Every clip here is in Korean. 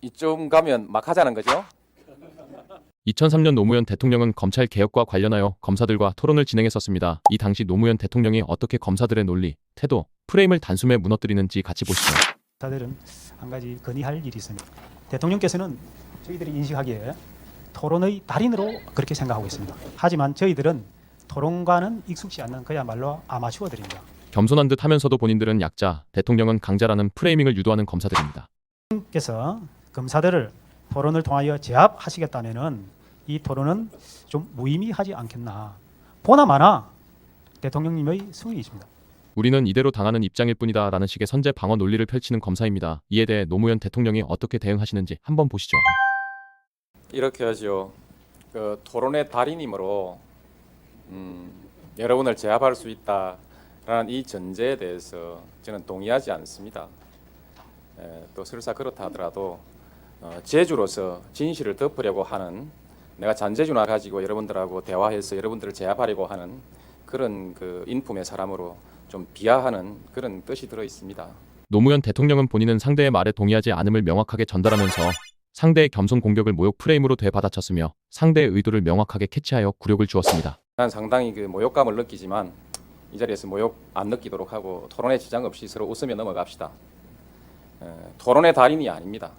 이쯤 가면 막 하자는 거죠. 2003년 노무현 대통령은 검찰 개혁과 관련하여 검사들과 토론을 진행했었습니다. 이 당시 노무현 대통령이 어떻게 검사들의 논리, 태도, 프레임을 단숨에 무너뜨리는지 같이 보시죠. 검사들은 한 가지 건의할 일이 있습니다. 대통령께서는 저희들이 인식하기에 토론의 달인으로 그렇게 생각하고 있습니다. 하지만 저희들은 토론과는 익숙지 않는 그야말로 아마추어들입니다. 겸손한 듯 하면서도 본인들은 약자, 대통령은 강자라는 프레이밍을 유도하는 검사들입니다. 께서 검사들을 토론을 통하여 제압하시겠다면은 이 토론은 좀 무의미하지 않겠나. 보나마나 대통령님의 승인이 있습니다. 우리는 이대로 당하는 입장일 뿐이다 라는 식의 선제 방어 논리를 펼치는 검사입니다. 이에 대해 노무현 대통령이 어떻게 대응하시는지 한번 보시죠. 이렇게 하죠. 그 토론의 달인이므로 여러분을 제압할 수 있다라는 이 전제에 대해서 저는 동의하지 않습니다. 또 설사 그렇다 하더라도 제주로서 진실을 덮으려고 하는, 내가 잔재주나 가지고 여러분들하고 대화해서 여러분들을 제압하려고 하는 그런 그 인품의 사람으로 좀 비하하는 그런 뜻이 들어 있습니다. 노무현 대통령은 본인은 상대의 말에 동의하지 않음을 명확하게 전달하면서 상대의 겸손 공격을 모욕 프레임으로 되받아쳤으며 상대의 의도를 명확하게 캐치하여 굴욕을 주었습니다. 난 상당히 그 모욕감을 느끼지만 이 자리에서 모욕 안 느끼도록 하고 토론에 지장 없이 서로 웃으며 넘어갑시다. 토론의 달인이 아닙니다.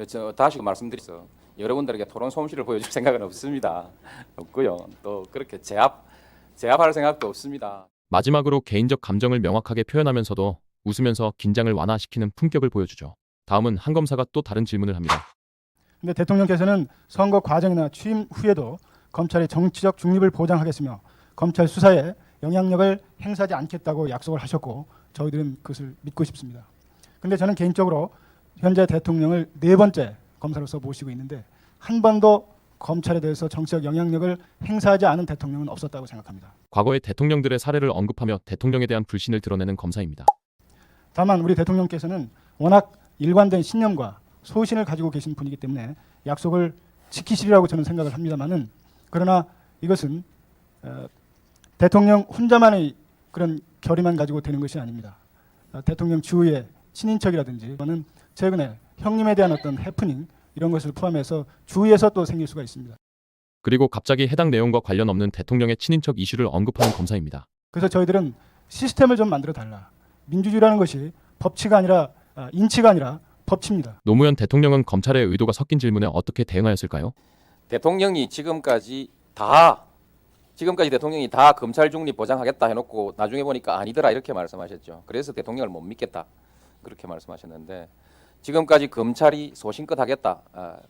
저 다시 말씀드려서 여러분들에게 토론 솜씨를 보여줄 생각은 없습니다. 없고요. 또 그렇게 제압할 생각도 없습니다. 마지막으로 개인적 감정을 명확하게 표현하면서도 웃으면서 긴장을 완화시키는 품격을 보여주죠. 다음은 한 검사가 또 다른 질문을 합니다. 근데 대통령께서는 선거 과정이나 취임 후에도 검찰의 정치적 중립을 보장하겠으며 검찰 수사에 영향력을 행사하지 않겠다고 약속을 하셨고 저희들은 그것을 믿고 싶습니다. 근데 저는 개인적으로 현재 대통령을 4번째 검사로서 모시고 있는데 한 번도 검찰에 대해서 정치적 영향력을 행사하지 않은 대통령은 없었다고 생각합니다. 과거의 대통령들의 사례를 언급하며 대통령에 대한 불신을 드러내는 검사입니다. 다만 우리 대통령께서는 워낙 일관된 신념과 소신을 가지고 계신 분이기 때문에 약속을 지키시리라고 저는 생각을 합니다만은, 그러나 이것은 대통령 혼자만의 그런 결의만 가지고 되는 것이 아닙니다. 대통령 주위의 친인척이라든지 또는 최근에 형님에 대한 어떤 해프닝 이런 것을 포함해서 주위에서 또 생길 수가 있습니다. 그리고 갑자기 해당 내용과 관련 없는 대통령의 친인척 이슈를 언급하는 검사입니다. 그래서 저희들은 시스템을 좀 만들어 달라. 민주주의라는 것이 법치가 아니라 인치가 아니라 법치입니다. 노무현 대통령은 검찰의 의도가 섞인 질문에 어떻게 대응하였을까요? 대통령이 지금까지 대통령이 다 검찰 중립 보장하겠다 해놓고 나중에 보니까 아니더라 이렇게 말씀하셨죠. 그래서 대통령을 못 믿겠다 그렇게 말씀하셨는데, 지금까지 검찰이 소신껏 하겠다,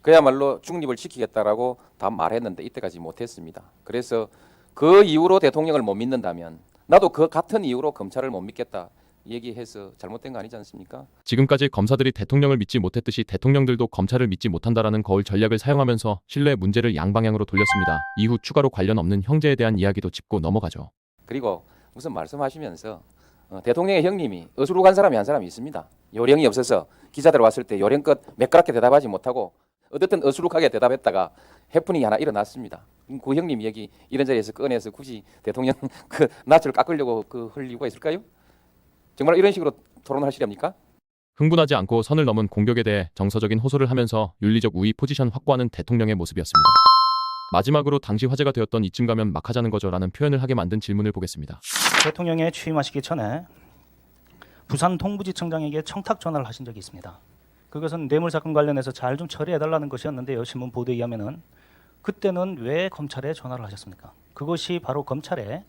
그야말로 중립을 지키겠다라고 다 말했는데 이때까지 못했습니다. 그래서 그 이후로 대통령을 못 믿는다면 나도 그 같은 이유로 검찰을 못 믿겠다 얘기해서 잘못된 거 아니지 않습니까? 지금까지 검사들이 대통령을 믿지 못했듯이 대통령들도 검찰을 믿지 못한다라는 거울 전략을 사용하면서 신뢰 문제를 양방향으로 돌렸습니다. 이후 추가로 관련 없는 형제에 대한 이야기도 짚고 넘어가죠. 그리고 우선 말씀하시면서 대통령의 형님이 어수룩한 사람이 한 사람이 있습니다. 요령이 없어서 기자들 왔을 때 요령껏 매끄럽게 대답하지 못하고 어쨌든 어수룩하게 대답했다가 해프닝이 하나 일어났습니다. 그 형님 얘기 이런 자리에서 꺼내서 굳이 대통령 그 낯을 깎으려고 할 이유가 있을까요? 정말 이런 식으로 토론하시렵니까? 흥분하지 않고 선을 넘은 공격에 대해 정서적인 호소를 하면서 윤리적 우위 포지션 확보하는 대통령의 모습이었습니다. 마지막으로 당시 화제가 되었던 이쯤 가면 막 하자는 거죠 라는 표현을 하게 만든 질문을 보겠습니다. 대통령에 취임하시기 전에 부산 동부지청장에게 청탁 전화를 하신 적이 있습니다. 그것은 뇌물 사건 관련해서 잘 좀 처리해달라는 것이었는데요. 신문 보도에 의하면은 그때는 왜 검찰에 전화를 하셨습니까? 그것이 바로 검찰의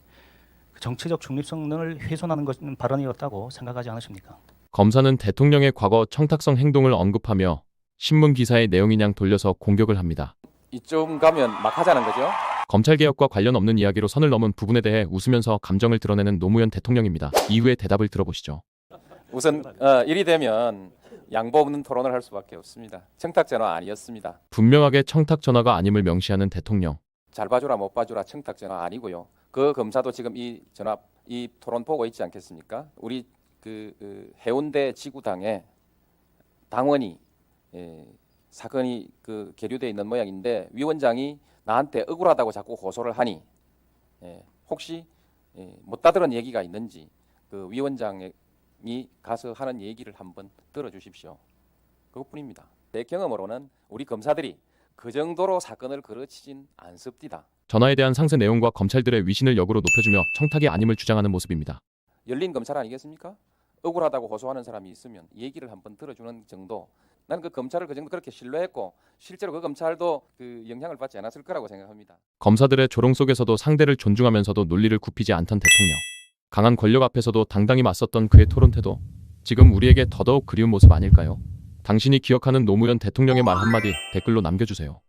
정치적 중립성을 훼손하는 발언이었다고 생각하지 않으십니까? 검사는 대통령의 과거 청탁성 행동을 언급하며 신문 기사의 내용이냥 돌려서 공격을 합니다. 이쯤 가면 막 하자는 거죠. 검찰개혁과 관련 없는 이야기로 선을 넘은 부분에 대해 웃으면서 감정을 드러내는 노무현 대통령입니다. 이후의 대답을 들어보시죠. 우선 일이 되면 양보 없는 토론을 할 수밖에 없습니다. 청탁 전화 아니었습니다. 분명하게 청탁 전화가 아님을 명시하는 대통령. 잘 봐주라 못 봐주라 청탁 전화 아니고요. 그 검사도 지금 이 토론 보고 있지 않겠습니까? 우리 해운대 지구당에 당원이 사건이 계류되어 있는 모양인데 위원장이 나한테 억울하다고 자꾸 고소를 하니 혹시 못 따들은 얘기가 있는지 그 위원장이 가서 하는 얘기를 한번 들어주십시오. 그것뿐입니다. 내 경험으로는 우리 검사들이 그 정도로 사건을 그르치진 않습니다. 전화에 대한 상세 내용과 검찰들의 위신을 역으로 높여주며 청탁이 아님을 주장하는 모습입니다. 열린 검찰 아니겠습니까? 억울하다고 호소하는 사람이 있으면 얘기를 한번 들어주는 정도. 나는 그 검찰을 그 정도 그렇게 신뢰했고 실제로 그 검찰도 그 영향을 받지 않았을 거라고 생각합니다. 검사들의 조롱 속에서도 상대를 존중하면서도 논리를 굽히지 않던 대통령. 강한 권력 앞에서도 당당히 맞섰던 그의 토론 태도. 지금 우리에게 더더욱 그리운 모습 아닐까요? 당신이 기억하는 노무현 대통령의 말 한마디 댓글로 남겨주세요.